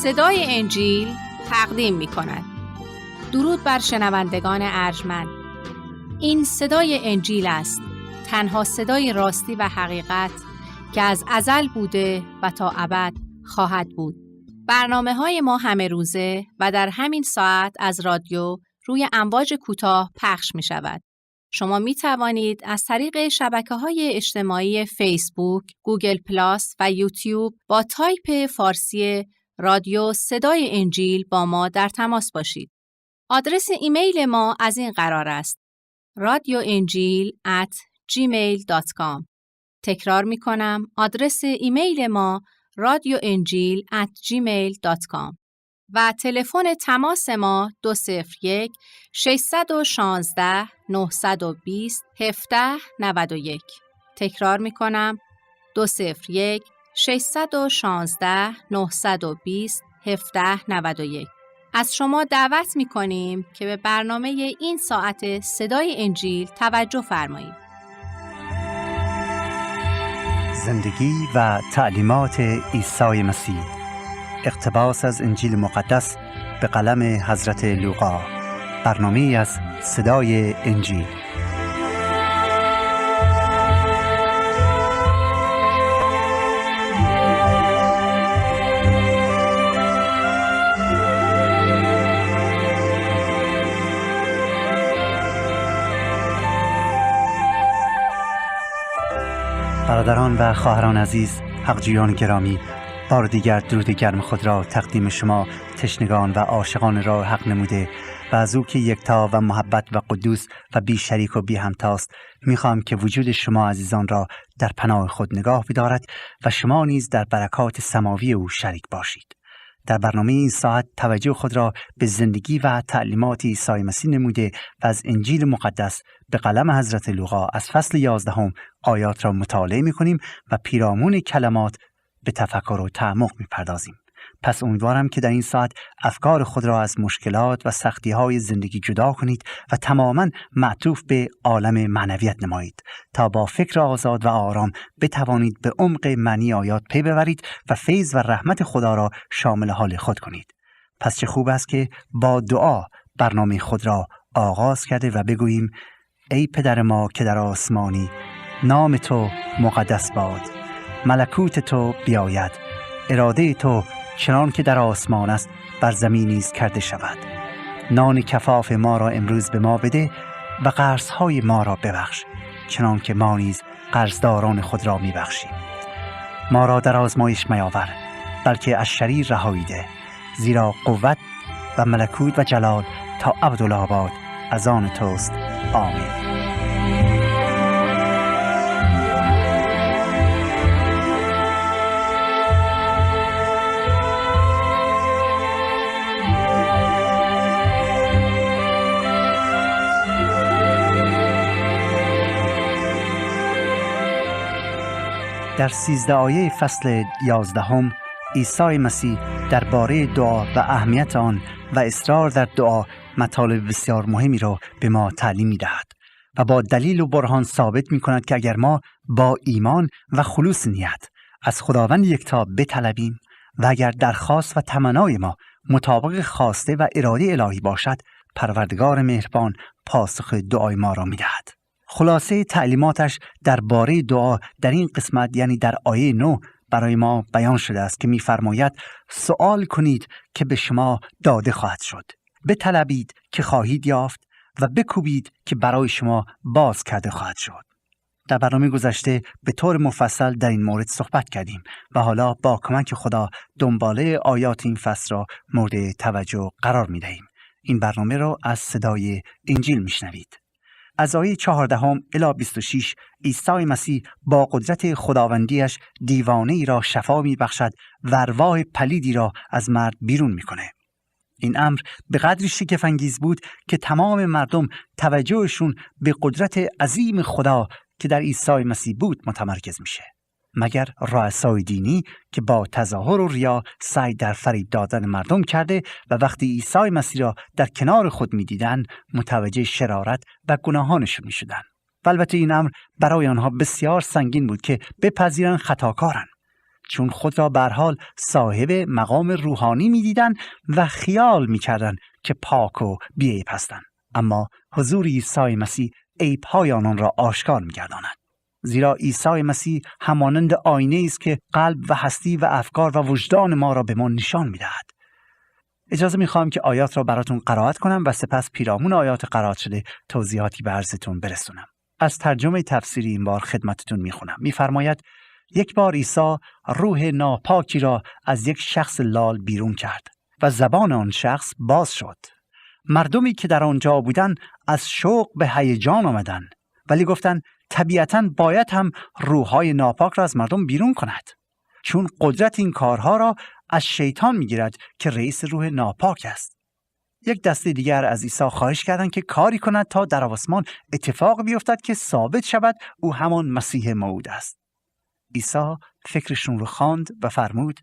صدای انجیل تقدیم می کند. درود بر شنوندگان ارجمند. این صدای انجیل است، تنها صدای راستی و حقیقت که از ازل بوده و تا ابد خواهد بود. برنامه‌های ما همه روزه و در همین ساعت از رادیو روی امواج کوتاه پخش می شود. شما می توانید از طریق شبکه‌های اجتماعی فیسبوک، گوگل پلاس و یوتیوب با تایپ فارسی رادیو صدای انجیل با ما در تماس باشید. آدرس ایمیل ما از این قرار است: radioenjil@gmail.com. تکرار می کنم، آدرس ایمیل ما radioenjil@gmail.com و تلفن تماس ما 201 616 920 1791. تکرار می کنم، 201 616 920 1791. از شما دعوت می کنیم که به برنامه این ساعت صدای انجیل توجه فرمایید. زندگی و تعلیمات عیسی مسیح، اقتباس از انجیل مقدس به قلم حضرت لوقا. برنامه از صدای انجیل. برادران و خواهران عزیز، حق‌جویان گرامی، بار دیگر درود گرم خود را تقدیم شما تشنگان و عاشقان راه حق نموده و از او که یکتا و محبت و قدوس و بی شریک و بی همتاست میخوام که وجود شما عزیزان را در پناه خود نگاه بدارد و شما نیز در برکات سماوی او شریک باشید. در برنامه این ساعت توجه خود را به زندگی و تعلیمات عیسی مسیح نموده و از انجیل مقدس به قلم حضرت لوقا از فصل 11 آیات را مطالعه می‌کنیم و پیرامون کلمات به تفکر و تعمق می‌پردازیم. پس امیدوارم که در این ساعت افکار خود را از مشکلات و سختی‌های زندگی جدا کنید و تماماً معطوف به عالم معنویت نمایید تا با فکر آزاد و آرام بتوانید به عمق معنی آیات پی ببرید و فیض و رحمت خدا را شامل حال خود کنید. پس چه خوب است که با دعا برنامه خود را آغاز کرده و بگوییم: ای پدر ما که در آسمانی، نام تو مقدس باد، ملکوت تو بیاید، اراده تو چنان که در آسمان است بر زمین نیز کرده شود. نان کفاف ما را امروز به ما بده و قرضهای ما را ببخش چنان که ما نیز قرضداران خود را میبخشیم. ما را در آزمایش میاور، بلکه از شریر رهایی ده، زیرا قوت و ملکوت و جلال تا ابدالآباد از آن توست. آمین. در 13 آیه فصل 11 عیسی مسیح درباره دعا و اهمیت آن و اصرار در دعا مطالب بسیار مهمی را به ما تعلیم می‌دهد و با دلیل و برهان ثابت می‌کند که اگر ما با ایمان و خلوص نیت از خداوند یکتا بطلبیم و اگر درخواست و تمنای ما مطابق خواسته و اراده الهی باشد، پروردگار مهربان پاسخ دعای ما را می‌دهد. خلاصه تعلیماتش درباره دعا در این قسمت، یعنی در آیه 9 برای ما بیان شده است که می‌فرماید: سؤال کنید که به شما داده خواهد شد، بطلبید که خواهید یافت و بکوبید که برای شما باز کرده خواهد شد. در برنامه گذشته به طور مفصل در این مورد صحبت کردیم و حالا با کمک خدا دنباله آیات این فصل را مورد توجه قرار می‌دهیم. این برنامه را از صدای انجیل می‌شنوید. از آیه 14 الی 26 عیسی مسیح با قدرت خداوندیش دیوانه ای را شفا می بخشد و ارواح پلیدی را از مرد بیرون می کنه. این امر به قدری شگفت‌انگیز بود که تمام مردم توجهشون به قدرت عظیم خدا که در عیسی مسیح بود متمرکز میشه. مگر رؤسای دینی که با تظاهر و ریا سعی در فریب دادن مردم کرده و وقتی عیسی مسیح را در کنار خود می‌دیدند متوجه شرارت و گناهانشون می‌شدند. و البته این امر برای آنها بسیار سنگین بود که بپذیرند خطاکارند. چون خود را به هر حال صاحب مقام روحانی می‌دیدند و خیال می‌کردند که پاک و بی‌عیب هستند. اما حضور عیسی مسیح عیب‌های آنان را آشکار می‌گرداند. زیرا عیسی مسیح همانند آینه است که قلب و هستی و افکار و وجدان ما را به ما نشان می‌دهد. اجازه می‌خوام که آیات را براتون قرائت کنم و سپس پیرامون آیات قرائت شده توضیحاتی به عرضتون برسونم. از ترجمه تفسیری این بار خدمتتون می‌خونم. می‌فرماید یک بار عیسی روح ناپاکی را از یک شخص لال بیرون کرد و زبان آن شخص باز شد. مردمی که در آنجا بودند از شوق به هیجان آمدند، ولی گفتند طبیعتاً باید هم روح‌های ناپاک را از مردم بیرون کند، چون قدرت این کارها را از شیطان می‌گیرد که رئیس روح ناپاک است. یک دسته دیگر از عیسی خواهش کردند که کاری کند تا در آسمان اتفاق بیفتد که ثابت شود او همان مسیح موعود است. عیسی فکرشون رو خواند و فرمود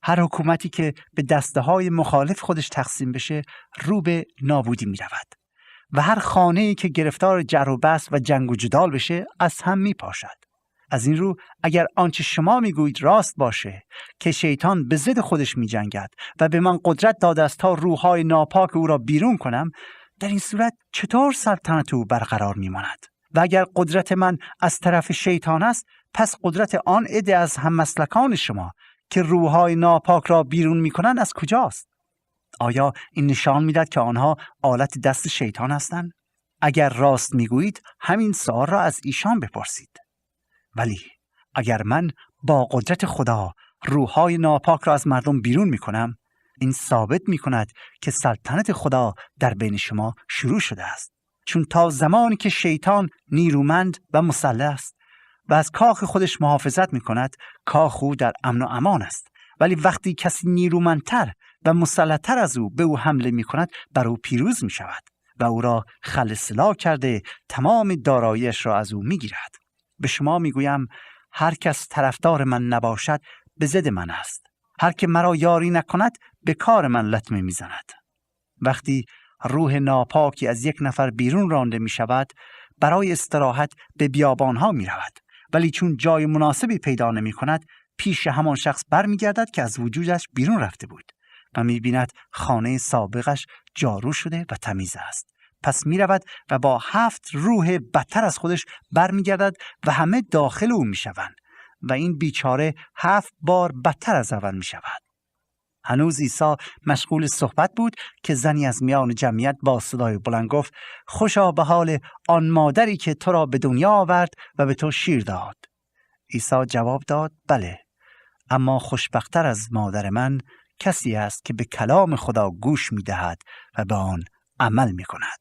هر حکومتی که به دسته‌های مخالف خودش تقسیم بشه رو به نابودی می‌رود و هر خانه‌ای که گرفتار جر و بحث و جنگ و جدال بشه از هم می‌پاشد. از این رو اگر آنچه شما میگویید راست باشه که شیطان به ضد خودش می‌جنگد و به من قدرت داده است تا روح‌های ناپاک او را بیرون کنم، در این صورت چطور سلطنت او برقرار می‌ماند؟ و اگر قدرت من از طرف شیطان است، پس قدرت آن عده از هممسلکان شما که روح‌های ناپاک را بیرون می‌کنند از کجاست؟ آیا این نشان می‌دهد که آنها آلت دست شیطان هستند؟ اگر راست می‌گویید همین سوال را از ایشان بپرسید. ولی اگر من با قدرت خدا روح‌های ناپاک را از مردم بیرون می‌کنم، این ثابت می‌کند که سلطنت خدا در بین شما شروع شده است. چون تا زمانی که شیطان نیرومند و مسلح است و از کاخ خودش محافظت می‌کند، کاخ او در امن و امان است. ولی وقتی کسی نیرومندتر و مسلح‌تر از او به او حمله می‌کند، بر او پیروز می‌شود و او را خلع سلاح کرده تمام دارایی‌اش را از او می‌گیرد. به شما می‌گویم هر کس طرفدار من نباشد به ضد من است. هر که مرا یاری نکند به کار من لطمه می‌زند. وقتی روح ناپاکی از یک نفر بیرون رانده می‌شود، برای استراحت به بیابان‌ها می‌رود. ولی چون جای مناسبی پیدا نمی‌کند، پیش همان شخص برمیگردد که از وجودش بیرون رفته بود و می‌بیند خانه سابقش جارو شده و تمیز است. پس می‌رود و با 7 روح بدتر از خودش برمیگردد و همه داخل او می‌شوند و این بیچاره 7 بار بدتر از اول می‌شود. هنوز عیسی مشغول صحبت بود که زنی از میان جمعیت با صدای بلند گفت خوشا به حال آن مادری که تو را به دنیا آورد و به تو شیر داد. عیسی جواب داد بله، اما خوشبخت‌تر از مادر من کسی است که به کلام خدا گوش می‌دهد و به آن عمل می‌کند.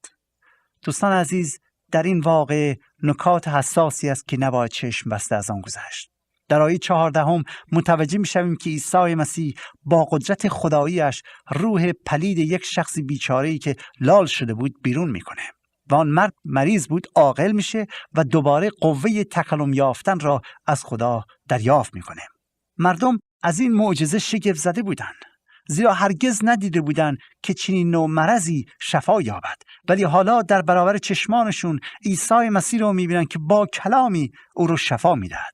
دوستان عزیز، در این واقعه نکات حساسی است که نباید چشم بسته از آن گذشت. در آیه 14 متوجه می‌شویم که عیسی مسیح با قدرت خداییش روح پلید یک شخص بیچاره‌ای که لال شده بود بیرون می‌کنه و آن مرد مریض بود عاقل میشه و دوباره قوه تکلم یافتن را از خدا دریافت می‌کنه. مردم از این معجزه شگفت زده بودند، زیرا هرگز ندیده بودند که چنین نوع مرضی شفا یابد. ولی حالا در برابر چشمانشون عیسی مسیح رو می‌بینن که با کلامی او رو شفا می‌دهد.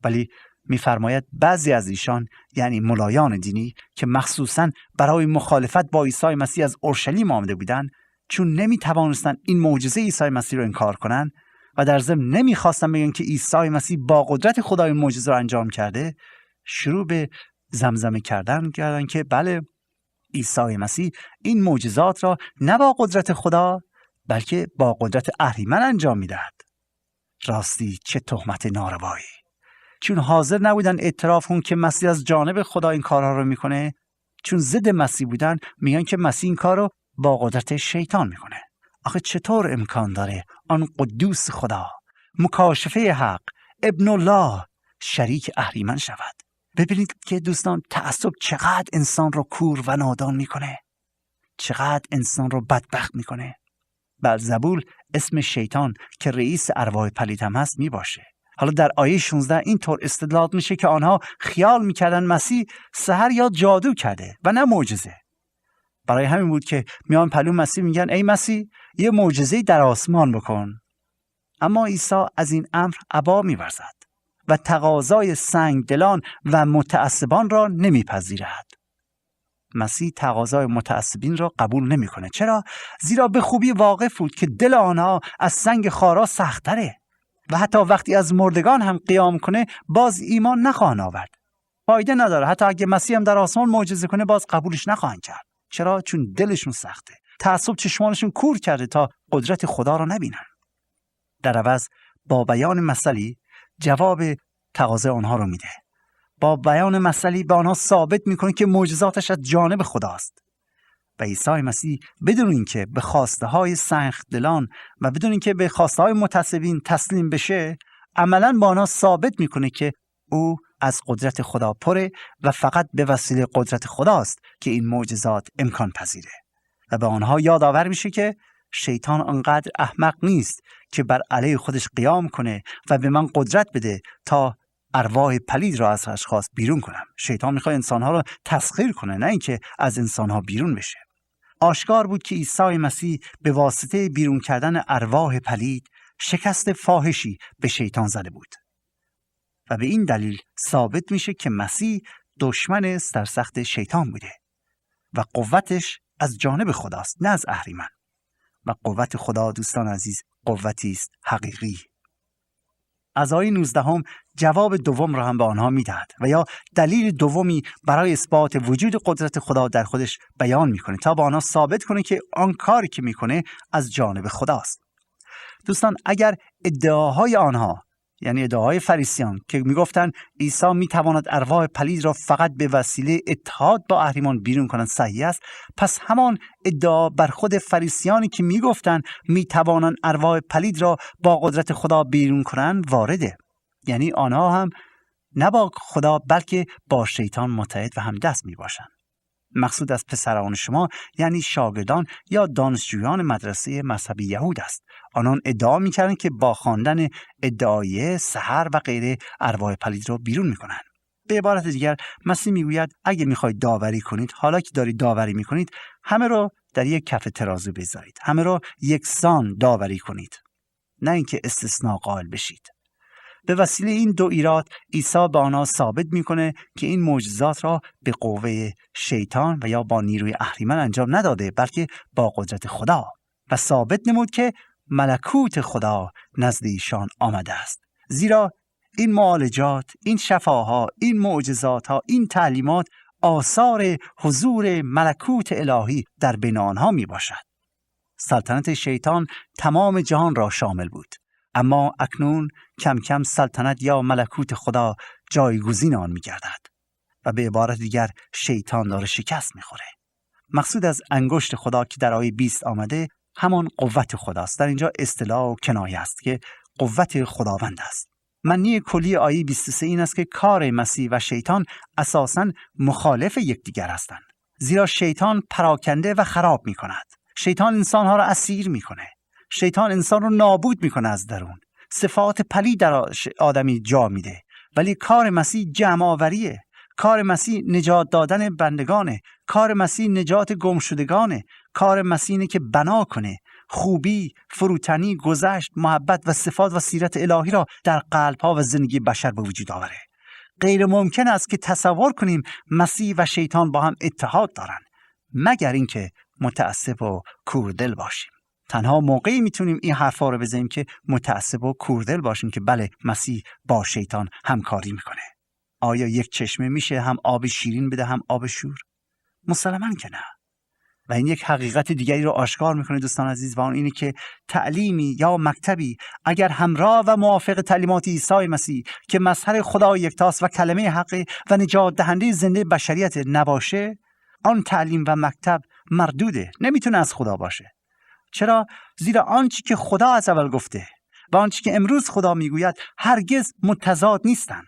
ولی می‌فرماید بعضی از ایشان، یعنی ملایان دینی که مخصوصاً برای مخالفت با عیسی مسیح از اورشلیم آمده بودند، چون نمی‌توانستند این معجزه عیسی مسیح رو انکار کنند و در ضمن نمی‌خواستند بگن که عیسی مسیح با قدرت خدا این معجزه رو انجام کرده، شروع به زمزمه کردن که بله، عیسی مسیح این معجزات را نه با قدرت خدا بلکه با قدرت اهریمن انجام می‌دهد. راستی چه تهمت ناروایی! چون حاضر نبودن اعتراف کنن که مسیح از جانب خدا این کارها رو میکنه، چون ضد مسیح بودن میگن که مسیح این کار رو با قدرت شیطان میکنه. آخه چطور امکان داره آن قدوس خدا، مکاشفه حق، ابن الله شریک اهریمن شود؟ ببینید که دوستان، تعصب چقدر انسان رو کور و نادان میکنه، چقدر انسان رو بدبخت میکنه. بلزبول اسم شیطان که رئیس ارواح پلید هم هست میباشه. حالا در آیه 16 اینطور استدلال میشه که آنها خیال میکردن مسیح سحر یا جادو کرده و نه معجزه. برای همین بود که میان پلو مسیح میگن ای مسیح یه معجزه در آسمان بکن. اما عیسی از این امر ابا میورزد و تقاضای سنگدلان و متعصبان را نمیپذیرد. مسیح تقاضای متعصبین را قبول نمیکنه. چرا؟ زیرا به خوبی واقف بود که دل آنها از سنگ خارا سخت‌تره و حتی وقتی از مردگان هم قیام کنه باز ایمان نخواهند آورد. فایده نداره. حتی اگه مسیح هم در آسمان معجزه کنه باز قبولش نخواهند کرد. چرا؟ چون دلشون سخته. تعصب چشمانشون کور کرده تا قدرت خدا را نبینن. در عوض با بیان مثلی جواب تقاضای آنها رو میده. با بیان مثلی به آنها ثابت میکنه که معجزاتش از جانب خداست. و عیسی مسیح بدون اینکه به خواسته های سخت‌دلان و بدون اینکه به خواسته های متعصبین تسلیم بشه، عملاً با آنها ثابت میکنه که او از قدرت خدا پره و فقط به وسیله قدرت خداست که این معجزات امکان پذیره. و به آنها یادآور میشه که شیطان آنقدر احمق نیست که بر علیه خودش قیام کنه و به من قدرت بده تا ارواح پلید را از اشخاص بیرون کنم. شیطان میخواد انسانها را تسخیر کنه، نه اینکه از انسانها بیرون بشه. آشکار بود که عیسی مسیح به واسطه بیرون کردن ارواح پلید شکست فاحشی به شیطان زده بود. و به این دلیل ثابت میشه که مسیح دشمن سرسخت شیطان بوده و قوتش از جانب خداست، نه از اهریمن. و قوت خدا دوستان عزیز قوتی است حقیقی. از آیه 19 جواب دوم را هم به آنها میدهد و یا دلیل دومی برای اثبات وجود قدرت خدا در خودش بیان میکنه تا به آنها ثابت کنه که آن کاری که میکنه از جانب خداست. دوستان اگر ادعاهای آنها، یعنی ادعاهای فریسیان که میگفتن عیسی میتواند ارواح پلید را فقط به وسیله اتحاد با اهریمن بیرون کنند صحیح است، پس همان ادعا بر خود فریسیانی که میگفتن میتوانند ارواح پلید را با قدرت خدا بیرون کنند وارده. یعنی آنها هم نه با خدا بلکه با شیطان متحد و همدست میباشند. مقصود از پسران شما یعنی شاگردان یا دانشجویان مدرسه مذهبی یهود است. آنان ادعا می‌کردند که با خواندن ادعای سحر و غیره ارواح پلید را بیرون می‌کنند. به عبارت دیگر مسیح میگوید اگه می‌خواید داوری کنید، حالا که دارید داوری می‌کنید، همه را در یک کف ترازو بذارید. همه را یکسان داوری کنید. نه اینکه استثناء قائل بشید. به وسیله این دو ایراد عیسی به آنها ثابت میکنه که این معجزات را به قوه شیطان و یا با نیروی اهریمن انجام نداده بلکه با قدرت خدا، و ثابت نمود که ملکوت خدا نزد ایشان آمده است. زیرا این معالجات، این شفاها، این معجزاتها، این تعلیمات آثار حضور ملکوت الهی در بین آنها می باشد. سلطنت شیطان تمام جهان را شامل بود، اما اکنون کم کم سلطنت یا ملکوت خدا جایگزین آن می گردد و به عبارت دیگر شیطان داره شکست می خوره. مقصود از انگشت خدا که در آیه 20 آمده همان قوت خداست. در اینجا اصطلاح و کنایه است که قوت خداوند است. معنی کلی آیه 23 این است که کار مسیح و شیطان اساساً مخالف یکدیگر هستند. زیرا شیطان پراکنده و خراب می کند. شیطان انسانها را اسیر می کنه. شیطان انسان رو نابود میکنه از درون. صفات پلید در آدمی جا میده. ولی کار مسیح جمع آوریه. کار مسیح نجات دادن بندگانه. کار مسیح نجات گمشدگانه. کار مسیح اینه که بنا کنه، خوبی، فروتنی، گذشت، محبت و صفات و سیرت الهی را در قلب‌ها و زندگی بشر به وجود آوره. غیر ممکن است که تصور کنیم مسیح و شیطان با هم اتحاد دارن، مگر اینکه متعصب و کوردل باشیم. تنها موقعی میتونیم این حرفا رو بزنیم که متعصب و کوردل باشیم که بله مسیح با شیطان همکاری میکنه. آیا یک چشمه میشه هم آب شیرین بده هم آب شور؟ مسلماً که نه. و این یک حقیقت دیگری رو آشکار میکنه دوستان عزیز، و اون اینه که تعلیمی یا مکتبی اگر همراه و موافق تعلیمات عیسی مسیح که مظهر خدا یکتاست و کلمه حق و نجات دهنده زنده بشریت نباشه، آن تعلیم و مکتب مردوده، نمیتونه از خدا باشه. چرا؟ زیرا آنچه که خدا از اول گفته و آنچه که امروز خدا میگوید هرگز متضاد نیستن.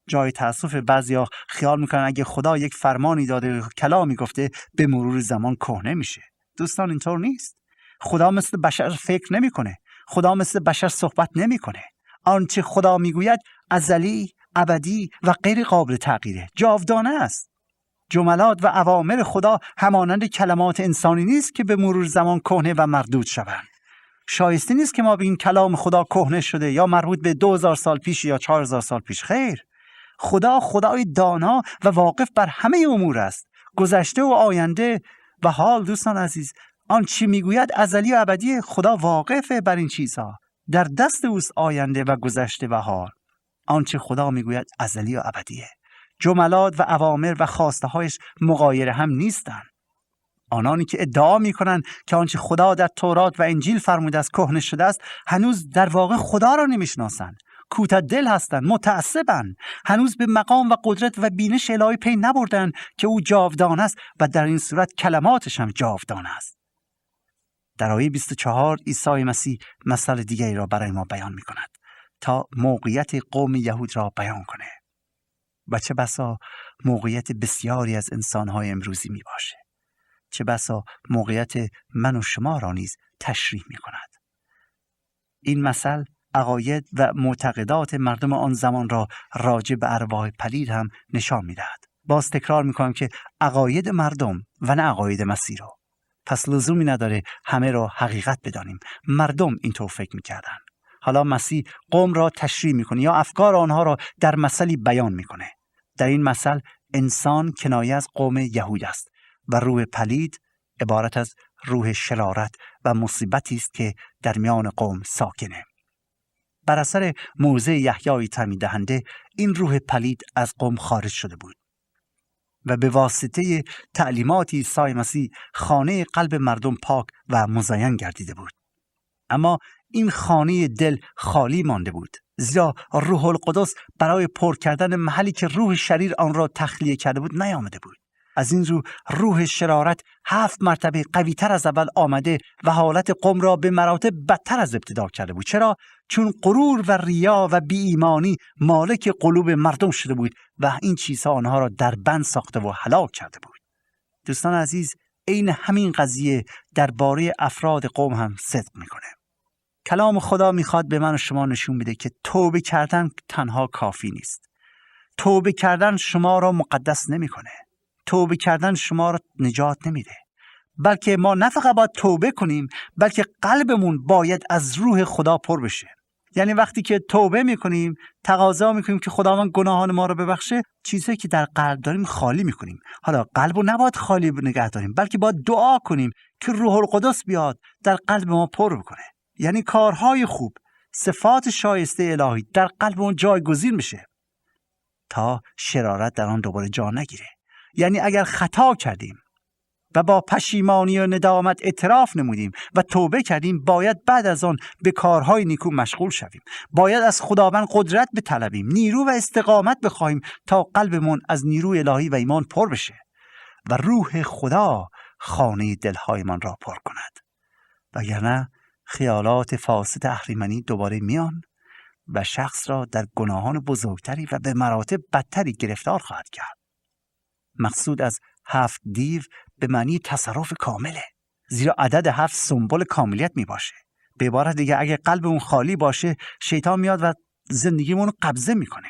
جای تأسف بعضیا خیال میکنن اگه خدا یک فرمانی داده، کلامی گفته، به مرور زمان کهنه میشه. دوستان اینطور نیست. خدا مثل بشر فکر نمیکنه. خدا مثل بشر صحبت نمیکنه. آنچه خدا میگوید ازلی، ابدی و غیر قابل تغییره، جاودانه است. جملات و اوامر خدا همانند کلمات انسانی نیست که به مرور زمان کهنه و مردود شوند. شایسته نیست که ما بگیم کلام خدا کهنه شده یا مربوط به 2000 سال پیش یا 4000 سال پیش. خیر، خدا خدای دانا و واقف بر همه امور است، گذشته و آینده و حال. دوستان عزیز، آن چی میگوید ازلی و ابدی. خدا واقفه بر این چیزها، در دست اوست آینده و گذشته و حال. آنچه خدا میگوید ازلی و ابدیه. جملات و اوامر و خواسته هایش مغایر هم نیستند. آنانی که ادعا میکنند که آنچه خدا در تورات و انجیل فرموده است کهنه شده است، هنوز در واقع خدا را نمیشناسند، کوته دل هستند، متعصبند، هنوز به مقام و قدرت و بینش الهی پی نبردند که او جاودان است و در این صورت کلماتش هم جاودان است. در آیه 24 عیسی مسیح مثل دیگری را برای ما بیان میکند تا موقعیت قوم یهود را بیان کنه. و چه بسا موقعیت بسیاری از انسان‌های امروزی می باشه. چه بسا موقعیت من و شما را نیز تشریح می کند. این مثل عقاید و معتقدات مردم آن زمان را راجع به ارواح پلید هم نشان می دهد. باز تکرار می کنم که عقاید مردم و نه عقاید مسیح را. پس لزومی نداره همه را حقیقت بدانیم. مردم اینطور فکر می کردن. حالا مسیح قوم را تشریح میکنه یا افکار آنها را در مثلی بیان میکنه. در این مثل انسان کنایه از قوم یهود است و روح پلید عبارت از روح شرارت و مصیبتی است که در میان قوم ساکنه. بر اثر موعظه یحیای تعمید دهنده این روح پلید از قوم خارج شده بود و به واسطه تعلیمات عیسی مسیح خانه قلب مردم پاک و مزین گردیده بود. اما این خانه دل خالی مانده بود، زیرا روح القدس برای پر کردن محلی که روح شریر آن را تخلیه کرده بود نیامده بود. از این رو روح شرارت 7 مرتبه قوی تر از اول آمده و حالت قوم را به مراتب بدتر از ابتدا کرده بود. چرا؟ چون غرور و ریا و بی ایمانی مالک قلوب مردم شده بود و این چیزها آنها را در بند ساخته و هلاک کرده بود. دوستان عزیز، عین همین قضیه درباره افراد قوم هم صدق میکنه. کلام خدا میخواد به من و شما نشون بده که توبه کردن تنها کافی نیست. توبه کردن شما را مقدس نمیکنه. توبه کردن شما را نجات نمیده. بلکه ما نه فقط باید توبه کنیم، بلکه قلبمون باید از روح خدا پر بشه. یعنی وقتی که توبه میکنیم، تقاضا میکنیم که خداوند گناهان ما رو ببخشه، چیزایی که در قلب داریم خالی میکنیم. حالا قلبو نباید خالی نگه داریم، بلکه باید دعا کنیم که روح القدس بیاد در قلب ما پر بکنه. یعنی کارهای خوب، صفات شایسته الهی در قلب اون جایگزین بشه تا شرارت در آن دوباره جا نگیره. یعنی اگر خطا کردیم و با پشیمانی و ندامت اعتراف نمودیم و توبه کردیم، باید بعد از آن به کارهای نیکو مشغول شویم. باید از خداوند قدرت بطلبیم، نیرو و استقامت بخواهیم تا قلبمون از نیروی الهی و ایمان پر بشه و روح خدا خانه دلهایمان را پر کند. وگرنه خیالات فاسد اهریمنی دوباره میان و شخص را در گناهان بزرگتری و به مراتب بدتری گرفتار خواهد کرد. مقصود از 7 دیو به معنی تصرف کامله، زیرا عدد 7 سمبل کاملیت می باشه. به عبارت دیگه اگه قلب اون خالی باشه، شیطان میاد و زندگیمون رو قبضه میکنه.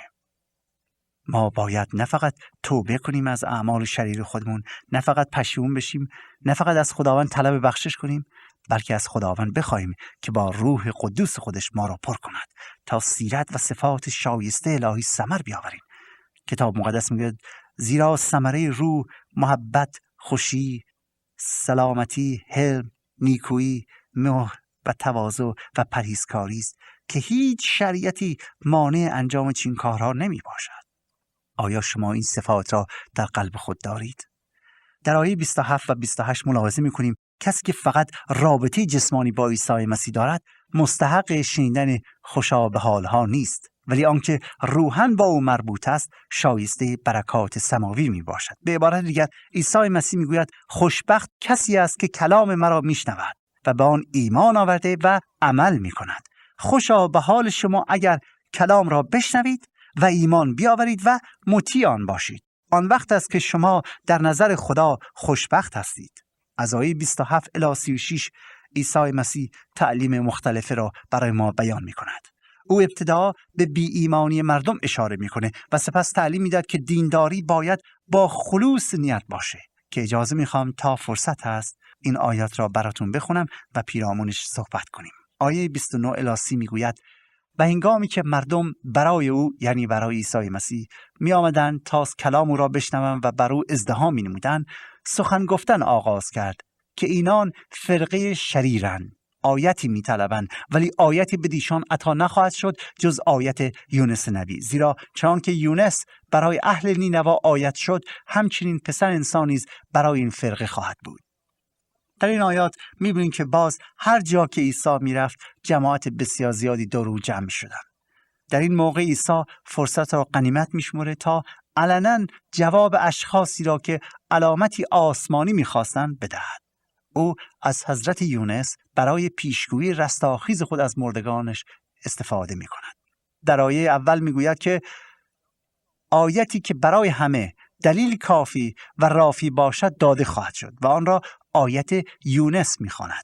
ما باید نه فقط توبه کنیم از اعمال شریر خودمون، نه فقط پشیمون بشیم، نه فقط از خداوند طلب بخشش کنیم، بلکه از خداوند بخوایم که با روح قدوس خودش ما را پر کند تا سیرت و صفات شایسته الهی ثمر بیاوریم. کتاب مقدس میگه زیرا ثمره روح محبت، خوشی، سلامتی، حلم، نیکویی، مهر و تواضع و پرهیزکاری است که هیچ شریعتی مانع انجام چنین کارها نمی باشد. آیا شما این صفات را در قلب خود دارید؟ در آیه 27 و 28 ملاحظه می‌کنیم کسی که فقط رابطه جسمانی با عیسی مسیح دارد مستحق شنیدن خوشا به حالها نیست، ولی آنکه روحاً با او مربوط است شایسته برکات سماوی می باشد. به عبارت دیگر عیسی مسیح میگوید خوشبخت کسی است که کلام مرا میشنود و به آن ایمان آورده و عمل میکند. خوشا به حال شما اگر کلام را بشنوید و ایمان بیاورید و مطیع آن باشید. آن وقت است که شما در نظر خدا خوشبخت هستید. از آیه 27 الی 36 عیسی مسیح تعلیم مختلفه را برای ما بیان میکند. او ابتدا به بی ایمانی مردم اشاره میکنه و سپس تعلیم میداد که دینداری باید با خلوص نیت باشه. که اجازه میخوام تا فرصت هست این آیات را براتون بخونم و پیرامونش صحبت کنیم. آیه 29 الی 30 میگوید و هنگامی که مردم برای او یعنی برای عیسی مسیح می آمدند تا کلام او را بشنوند و بر او ازدحام می نمودند، سخن گفتن آغاز کرد که اینان فرقه شریرند، آیتی می طلبند ولی آیتی بدیشان عطا نخواهد شد جز آیت یونس نبی، زیرا چنان که یونس برای اهل نینوا آیت شد همچنین پسر انسان نیز برای این فرقه خواهد بود. در این آیات می‌بینیم که باز هر جا که عیسی میرفت جماعت بسیار زیادی دور او جمع شدند. در این موقع عیسی فرصت را غنیمت می‌شمرد تا علنا جواب اشخاصی را که علامتی آسمانی می‌خواستند بدهد. او از حضرت یونس برای پیشگویی رستاخیز خود از مردگانش استفاده می‌کند. در آیه اول می‌گوید که آیتی که برای همه دلیل کافی و رافی باشد داده خواهد شد و آن را آیت یونس می‌خواند.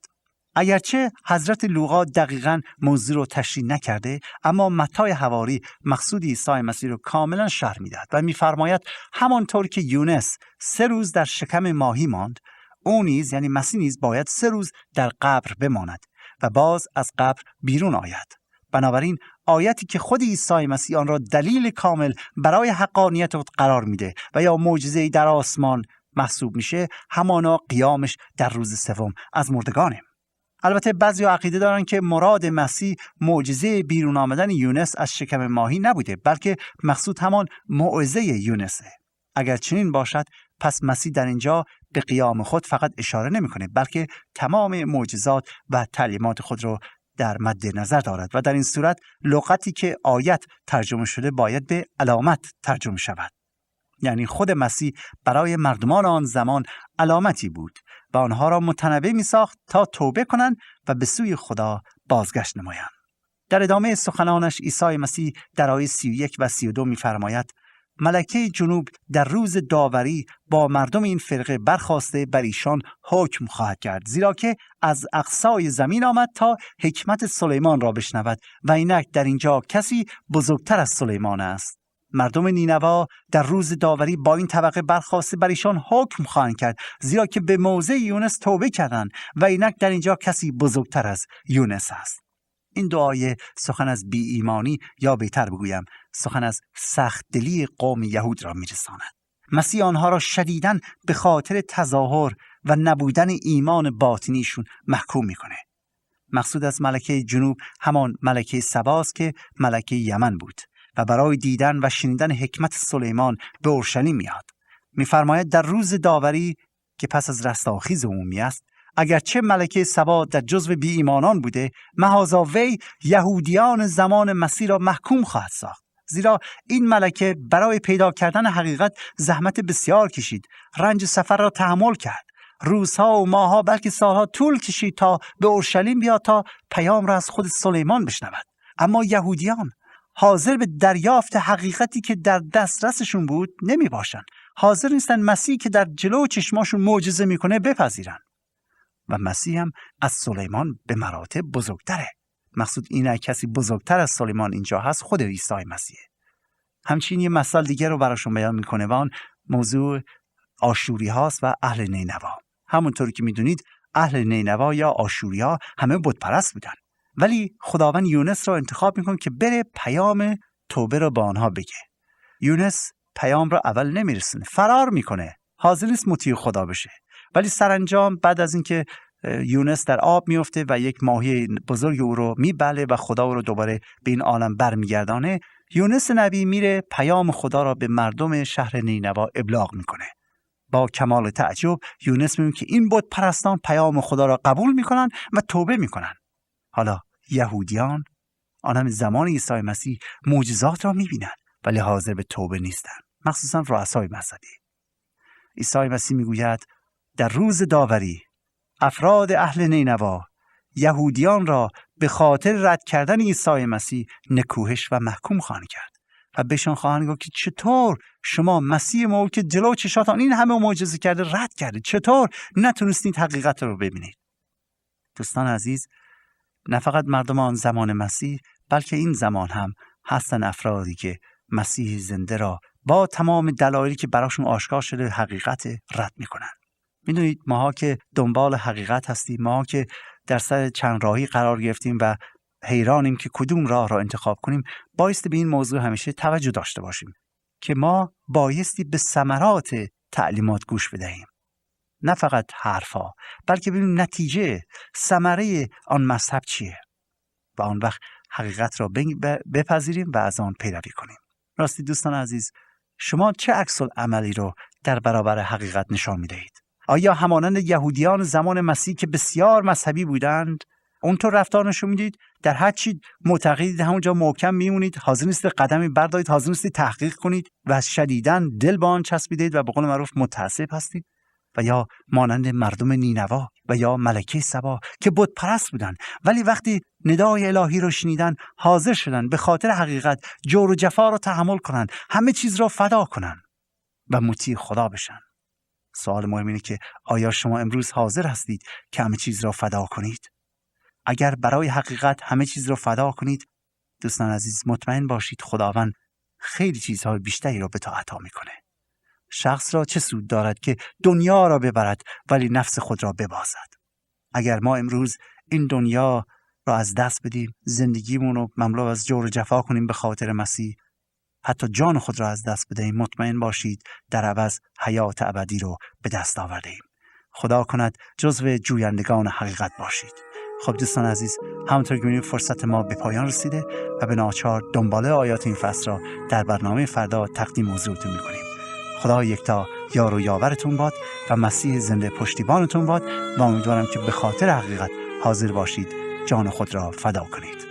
اگرچه حضرت لوقا دقیقاً موضوع رو تشریح نکرده، اما متی حواری مقصود عیسی مسیح رو کاملاً شرح می‌دهد و می‌فرماید همانطور که یونس 3 روز در شکم ماهی ماند، او نیز یعنی مسیح نیز باید 3 روز در قبر بماند و باز از قبر بیرون آید. بنابراین آیتی که خود عیسی مسیح آن را دلیل کامل برای حقانیت خود قرار میده و یا معجزه‌ای در آسمان محسوب میشه، همانا قیامش در روز سوم از مردگانه. البته بعضی عقیده دارن که مراد مسیح معجزه بیرون آمدن یونس از شکم ماهی نبوده، بلکه مقصود همان موعظه یونسه. اگر چنین باشد پس مسیح در اینجا به قیام خود فقط اشاره نمیکنه، بلکه تمام معجزات و تعلیمات خود رو در مد نظر دارد و در این صورت لغتی که آیت ترجمه شده باید به علامت ترجمه شود. یعنی خود مسیح برای مردمان آن زمان علامتی بود و آنها را متنبه می ساخت تا توبه کنند و به سوی خدا بازگشت نمایند. در ادامه سخنانش عیسی مسیح در آیه 31 و 32 می فرماید ملکه جنوب در روز داوری با مردم این فرقه برخاسته بر ایشان حکم خواهد کرد، زیرا که از اقصای زمین آمد تا حکمت سلیمان را بشنود و اینک در اینجا کسی بزرگتر از سلیمان است. مردم نینوا در روز داوری با این طبقه برخاسته بر ایشان حکم خواهند کرد، زیرا که به موضع یونس توبه کردند و اینک در اینجا کسی بزرگتر از یونس است. این دو آیه سخن از بی ایمانی یا بهتر بگویم سخن از سخت دلی قوم یهود را میرساند. مسیح آنها را شدیداً به خاطر تظاهر و نبودن ایمان باطنیشون محکوم میکنه. مقصود از ملکه جنوب همان ملکه سباست که ملکه یمن بود و برای دیدن و شنیدن حکمت سلیمان به اورشلیم میاد. میفرماید در روز داوری که پس از رستاخیز عمومی است، اگرچه ملکه سبا در جزو بی ایمانان بوده، مهازا وی یهودیان زمان مسیح را محکوم خواهد ساخت، زیرا این ملکه برای پیدا کردن حقیقت زحمت بسیار کشید، رنج سفر را تحمل کرد، روزها و ماهها بلکه سالها طول کشید تا به اورشلیم بیاد تا پیام را از خود سلیمان بشنود. اما یهودیان حاضر به دریافت حقیقتی که در دسترسشون بود نمی باشن، حاضر نیستن مسیح که در جلو چشماشون معجزه میکنه بپذیرن. و مسیح هم از سلیمان به مراتب بزرگتره. مقصود اینه کسی بزرگتر از سلیمان اینجا هست خود عیسی مسیح. همچنین یه مثال دیگه رو براشون بیان میکنه و آن موضوع آشوری هاست و اهل نینوا. همونطوری که میدونید اهل نینوا یا آشوری ها همه بت پرست بودن، ولی خداوند یونس رو انتخاب میکنه که بره پیام توبه رو با آنها بگه. یونس پیام رو اول نمیرسونه، فرار میکنه، حاضر نیست مطیع خدا بشه. ولی سرانجام بعد از اینکه یونس در آب میفته و یک ماهی بزرگ او رو میبله و خدا او رو دوباره به این عالم برمیگردانه، یونس نبی میره پیام خدا را به مردم شهر نینوا ابلاغ میکنه. با کمال تعجب یونس میبینه که این بت پرستان پیام خدا را قبول میکنن و توبه میکنن. حالا یهودیان آنهم زمان عیسی مسیح معجزات را میبینن ولی حاضر به توبه نیستن، مخصوصا رؤسای مذهبی. عیسی مسیح میگوید در روز داوری افراد اهل نینوا یهودیان را به خاطر رد کردن عیسی مسیح نکوهش و محکوم خواهند کرد و بهشان خواهند گفت که چطور شما مسیح ما که جلو چشاتان این همه معجزه کرده رد کرده، چطور نتونستید حقیقت رو ببینید؟ دوستان عزیز، نه فقط مردم آن زمان مسیح بلکه این زمان هم هستن افرادی که مسیح زنده را با تمام دلایلی که براشون آشکار شده حقیقت رد میکنن. میدونید ماها که دنبال حقیقت هستیم، ماها که در سر چند راهی قرار گرفتیم و حیرانیم که کدوم راه را انتخاب کنیم، بایستی به این موضوع همیشه توجه داشته باشیم که ما بایستی به ثمرات تعلیمات گوش بدهیم، نه فقط حرفا، بلکه ببینیم نتیجه، ثمره آن مذهب چیه و آن وقت حقیقت را بپذیریم و از آن پیروی کنیم. راستی دوستان عزیز، شما چه عکس العملی رو در برابر حقیقت نشان می‌دهید؟ آیا همانند یهودیان زمان مسیح که بسیار مذهبی بودند اونطور رفتار نشون میدید؟ در هر چی معتقدید همونجا محکم میمونید، حاضر نیستید قدمی بردارید، حاضر نیستید تحقیق کنید و شدیداً دل به آن چسبیدید و به قول معروف متعصب هستید؟ و یا مانند مردم نینوا و یا ملکه سبا که بت پرست بودند، ولی وقتی ندای الهی رو شنیدن حاضر شدن به خاطر حقیقت جور و جفا رو تحمل کنن، همه چیز رو فدا کنن و مطیع خدا بشن. سوال مهم اینه که آیا شما امروز حاضر هستید که همه چیز رو فدا کنید؟ اگر برای حقیقت همه چیز رو فدا کنید، دوستان عزیز مطمئن باشید خداوند خیلی چیزهای بیشتری رو به تو عطا میکنه. شخص را چه سود دارد که دنیا را ببرد ولی نفس خود را ببازد؟ اگر ما امروز این دنیا را از دست بدیم، زندگیمون رو مملو از جور و جفا کنیم به خاطر مسیح، حتی جان خود را از دست بدهیم، مطمئن باشید در عوض حیات ابدی رو به دست آورده‌ایم. خدا کند جزو جویندگان حقیقت باشید. خب دوستان عزیز، همونطور که می‌بینید فرصت ما به پایان رسیده و به ناچار دنباله آیات این فصل را در برنامه فردا تقدیم حضورتون می‌کنیم. خدا یکتا یار و یاورتون باد و مسیح زنده پشتیبانتون باد و امیدوارم که به خاطر حقیقت حاضر باشید جان خود را فدا کنید.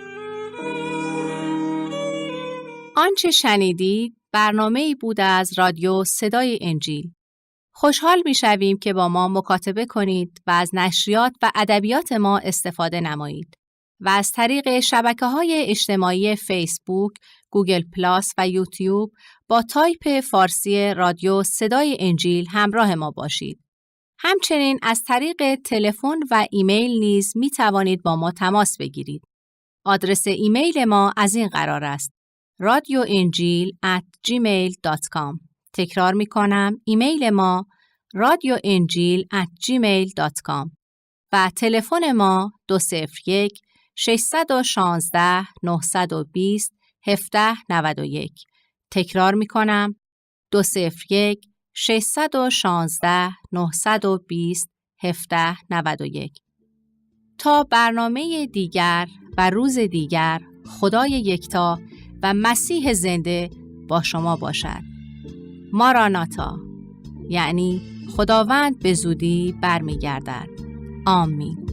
آنچه شنیدید برنامه‌ای بود از رادیو صدای انجیل. خوشحال می‌شویم که با ما مکاتبه کنید و از نشریات و ادبیات ما استفاده نمایید و از طریق شبکه‌های اجتماعی فیسبوک، گوگل پلاس و یوتیوب با تایپ فارسی رادیو صدای انجیل همراه ما باشید. همچنین از طریق تلفن و ایمیل نیز می توانید با ما تماس بگیرید. آدرس ایمیل ما از این قرار است: radioenjil@gmail.com. تکرار می کنم، ایمیل ما radioenjil@gmail.com و تلفن ما 201 616 920 1791. تکرار می کنم، 201 616 920 1791. تا برنامه دیگر و روز دیگر، خدای یکتا و مسیح زنده با شما باشد. ماراناتا، یعنی خداوند به زودی برمیگردد. آمین.